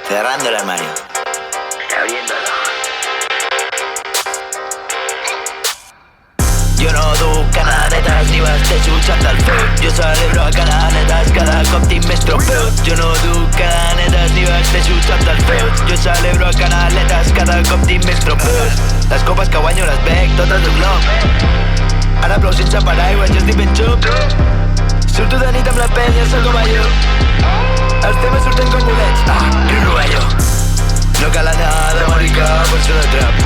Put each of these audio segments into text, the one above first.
cerrando el armario y abriéndolo. Jo no duc canaletes ni vesteixo xandalls feus. Jo celebro a canaletes, cada cop tinc més trofeos. Jo no duc cadenetes ni vesteixo xandalls feus. Jo celebro a canaletes, cada cop tinc més trofeos. Les copes que guanyo les bec totes d'un glop. Ara plou sense paraigua, jo estic ben xup. Surto de nit amb la penya, sóc com a jo. Els temes surten com bolets, Rovelló. No cal anar d'Amèrica per ser una trap,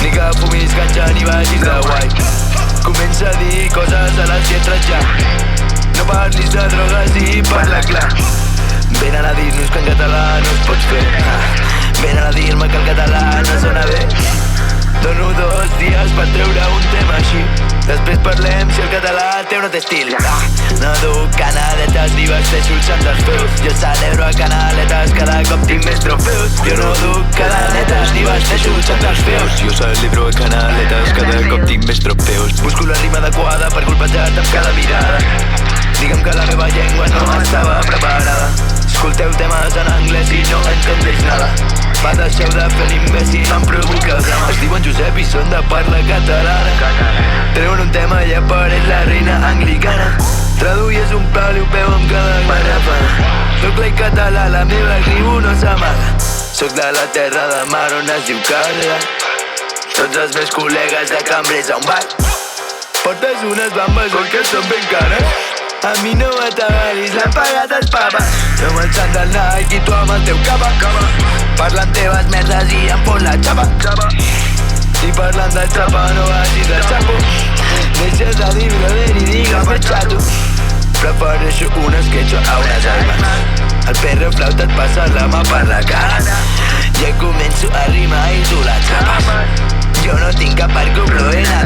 ni que fumis ganxa ni vagis de guai. Comença a dir coses a les lletres ja. No parlis de drogues i parla clar. Venen a dir-nos que en català no es pot fer. Venen a dir-me que el català no sona bé. Dono 2 dies per treure un tema així. Després parlem si el català té o no té estil. No duc canaletes ni vesteixo xandalls feus. Jo celebro a canaletes, cada cop tinc més trofeus. Jo no duc cadenetes ni vesteixo xandalls feus. Jo celebro a canaletes, cada cop tinc més trofeus. Busco la rima adequada per colpejar-te amb cada mirada. Digue'm que la meva llengua no estava preparada. Escolteu temes en anglès i no entendeix nada. Va, deixeu de fer l'imbècil, em provoca drama. Es diuen Josep i són de parla catalana. Treuen un tema i apareix la reina anglicana. Traduïes un pal i ho peu amb cada garrafana. Soc l'ai català, la meva ribu no s'amaga. Soc de la terra de mar on es diu Cada. Tots els meus col·legues de cambrers a un bar. Portes unes bambes, oi que són ben cares? A mi no m'atabalis, l'han pagat els papes. Jo amb el xandall Nike i tu amb el teu capa. Parlant teves merdes i em fot la xapa. I parlant de xapa no vagis de xapo. Deixes de dir brother i digue'm el xato. Prefereixo un esquetxo a unes armes. El perro flauta et passa la mà per la cara. Ja començo a rimar i tu la xapes. Jo no tinc cap arco però he anat